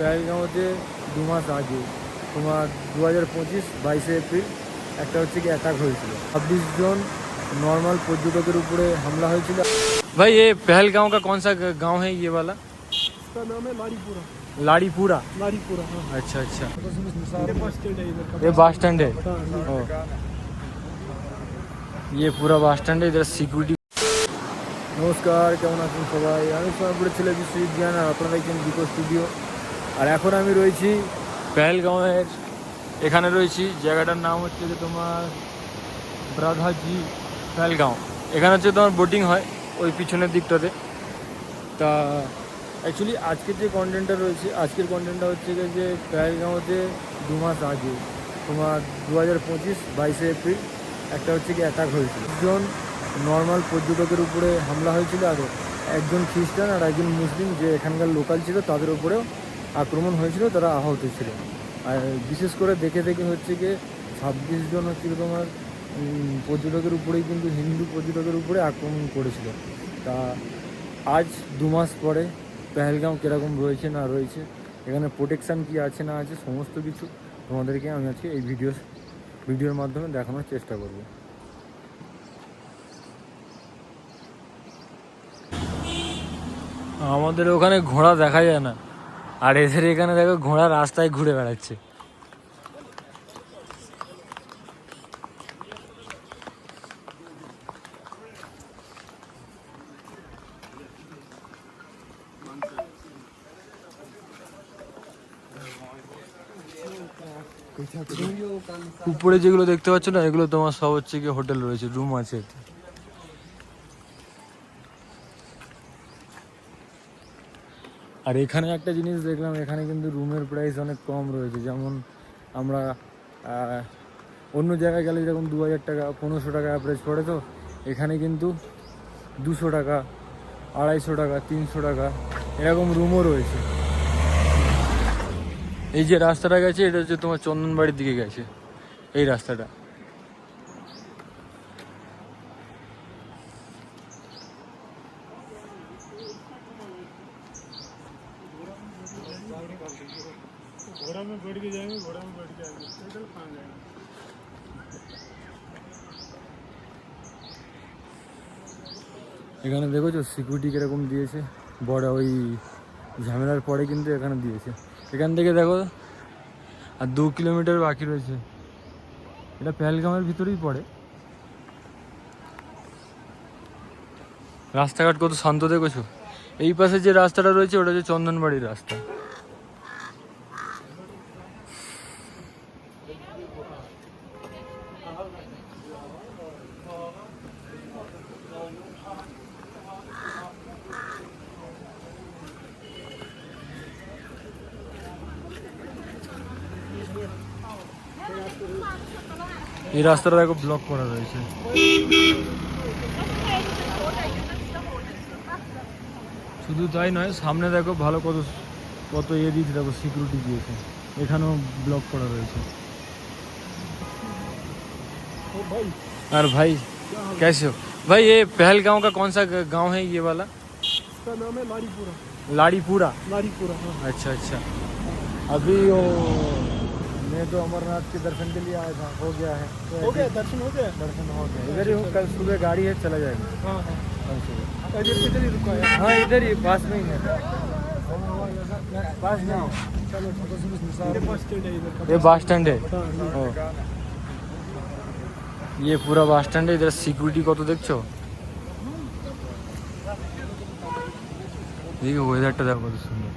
পেহেলগাঁওতে 2 মাস আগে তোমার 2025 22 এপ্রিল একটা হচ্ছে কি অ্যাটাক হয়েছিল। 26 জন নর্মাল পর্যটকের উপরে হামলা হয়েছিল। भाई ये पहलगांव का कौन सा गांव है ये वाला? इसका नाम है लाड़ीपुरा। लाड़ीपुरा। लाड़ीपुरा हाँ। अच्छा अच्छा, ये बस स्टैंड है इधर का। ये बस स्टैंड है। हाँ, ओ, ये पूरा बस स्टैंड है, इधर सिक्योरिटी। নমস্কার, কেমন আছেন সবাই? আমি সোনাপুরের ছেলে বিশ্ববিদ্যালয়, আর আপনারা দেখছেন ডিকো স্টুডিও। আর এখন আমি রয়েছি পেহেলগাঁওয়ের, এখানে রয়েছি। জায়গাটার নাম হচ্ছে যে তোমার ব্রাধাজি পেহেলগাঁও। এখানে হচ্ছে তোমার বোটিং হয় ওই পিছনের দিকটাতে। তা অ্যাকচুয়ালি আজকের যে কন্টেন্টটা রয়েছে, আজকের কন্টেন্টটা হচ্ছে যে পেহেলগাঁওতে 2 মাস আগে তোমার 2025 22 এপ্রিল একটা হচ্ছে কি অ্যাটাক হয়েছিল। একজন নর্মাল পর্যটকের উপরে হামলা হয়েছিল, আর একজন খ্রিস্টান আর একজন মুসলিম যে এখানকার লোকাল ছিল তাদের উপরেও আক্রমণ হয়েছিল, তারা আহত ছিল। আর বিশেষ করে দেখে হচ্ছে গিয়ে 26 জন হচ্ছে তোমার পর্যটকের উপরেই, কিন্তু হিন্দু পর্যটকের উপরে আক্রমণ করেছিল। তা আজ 2 মাস পরে পেহেলগাঁও কীরকম রয়েছে না রয়েছে, এখানে প্রোটেকশান কী আছে না আছে, সমস্ত কিছু তোমাদেরকে আমি আজকে এই ভিডিওর মাধ্যমে দেখানোর চেষ্টা করব। আমাদের ওখানে ঘোড়া দেখা যায় না, আর এদের এখানে দেখো ঘোড়া রাস্তায় ঘুরে বেড়াচ্ছে। উপরে যেগুলো দেখতে পাচ্ছ না, এগুলো তোমার সব হচ্ছে কি হোটেল রয়েছে, রুম আছে। আর এখানে একটা জিনিস দেখলাম, এখানে কিন্তু রুমের প্রাইস অনেক কম রয়েছে। যেমন আমরা অন্য জায়গায় গেলে যেরকম 2000 টাকা 1500 টাকা অ্যাভারেজ পড়ে, তো এখানে কিন্তু 200 টাকা 250 টাকা 300 টাকা এরকম রুমও রয়েছে। এই যে রাস্তাটা গেছে, এটা হচ্ছে তোমার চন্দনবাড়ির দিকে গেছে এই রাস্তাটা। घोड़ा में बैठ के जाएंगे, घोड़ा में बैठ के आएंगे, पैदल कहाँ जाएंगे? এখানে দেখো যে সিকিউরিটি কীরকম দিয়েছে, বড় ওই ঝামেলার পরে কিন্তু এখানে দিয়েছে। এখান থেকে দেখো আর 2 কিলোমিটার বাকি রয়েছে। এটা পেহেলগাঁওয়ের ভিতরেই পড়ে। রাস্তাঘাট কত শান্ত দেখেছো। এই পাশে যে রাস্তাটা রয়েছে ওটা হচ্ছে চন্দনবাড়ির রাস্তা। এই রাস্তাটা দেখো ব্লক করা রয়েছে। শুধু তাই নয়, সামনে দেখো ভালো কত দিয়েছে, দেখো সিকিউরিটি দিয়েছে, এখানেও ব্লক করা রয়েছে। আর ভাই कैसे हो भाई? ये पहलगांव का कौन सा गांव है ये वाला? इसका नाम है लाड़ीपुरा। लाड़ीपुरा। लाड़ीपुरा हाँ। अच्छा अच्छा, अभी वो मैं तो अमरनाथ के दर्शन के लिए आया था, हो गया है। हो गया दर्शन हो गया। दर्शन हो गया, इधर ही कल सुबह गाड़ी है, चला जाएगा। हाँ हाँ, कल सुबह इधर ही रुका है। हाँ, इधर ही पास में ही है, पास में। चलो ये बस स्टैंड है इधर का। ये बस स्टैंड है। हाँ हाँ। ओ, ये पूरा बस स्टैंड है। इधर सिक्योरिटी কত দেখছো, দেখো ওয়েদারটা দেখো কত সুন্দর।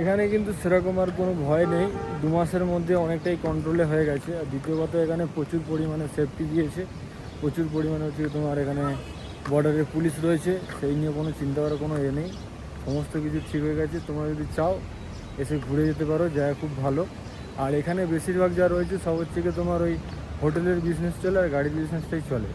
এখানে কিন্তু সেরকম আর কোনো ভয় নেই, 2 মাসের মধ্যে অনেকটাই কন্ট্রোলে হয়ে গেছে। আর দ্বিতীয় কথা, এখানে প্রচুর পরিমাণে সেফটি দিয়েছে, প্রচুর পরিমাণে হচ্ছে তোমার এখানে বর্ডারের পুলিশ রয়েছে, সেই নিয়ে কোনো চিন্তা করার কোনো নেই। সমস্ত কিছু ঠিক হয়ে গেছে। তোমরা যদি চাও এসে ঘুরে যেতে পারো, জায়গা খুব ভালো। আর এখানে বেশিরভাগ যা রয়েছে সব হচ্ছে কি তোমার ওই হোটেলের বিজনেস চলে আর গাড়ির বিজনেসটাই চলে।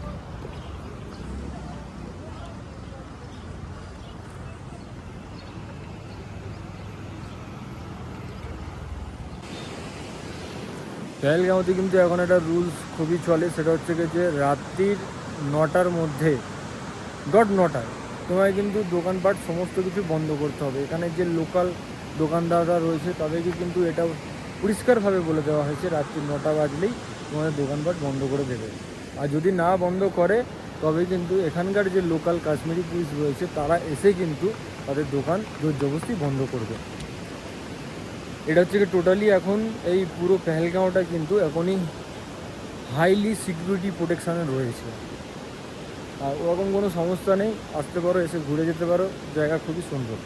পেহেলগাঁওতে কিন্তু এখন একটা রুলস খুবই চলে, সেটা হচ্ছে কি যে রাত্রির 9টার মধ্যে, 9টায় তোমায় কিন্তু দোকানপাট সমস্ত কিছু বন্ধ করতে হবে। এখানে যে লোকাল দোকানদাররা রয়েছে তাদেরকে কিন্তু এটা পরিষ্কারভাবে বলে দেওয়া হয়েছে রাত্রি 9টা বাজলেই তোমাদের দোকানপাট বন্ধ করে দেবে। আর যদি না বন্ধ করে তবে কিন্তু এখানকার যে লোকাল কাশ্মীরি পুলিশ রয়েছে তারা এসে কিন্তু তাদের দোকান জবরদস্তি বন্ধ করবে। এটা হচ্ছে কি টোটালি এখন এই পুরো পেহেলগাঁওটা কিন্তু এখনই হাইলি সিকিউরিটি প্রোটেকশানে রয়েছে। আর ওরকম কোনো সমস্যা নেই, আসতে পারো, এসে ঘুরে যেতে পারো, জায়গা খুবই সুন্দর।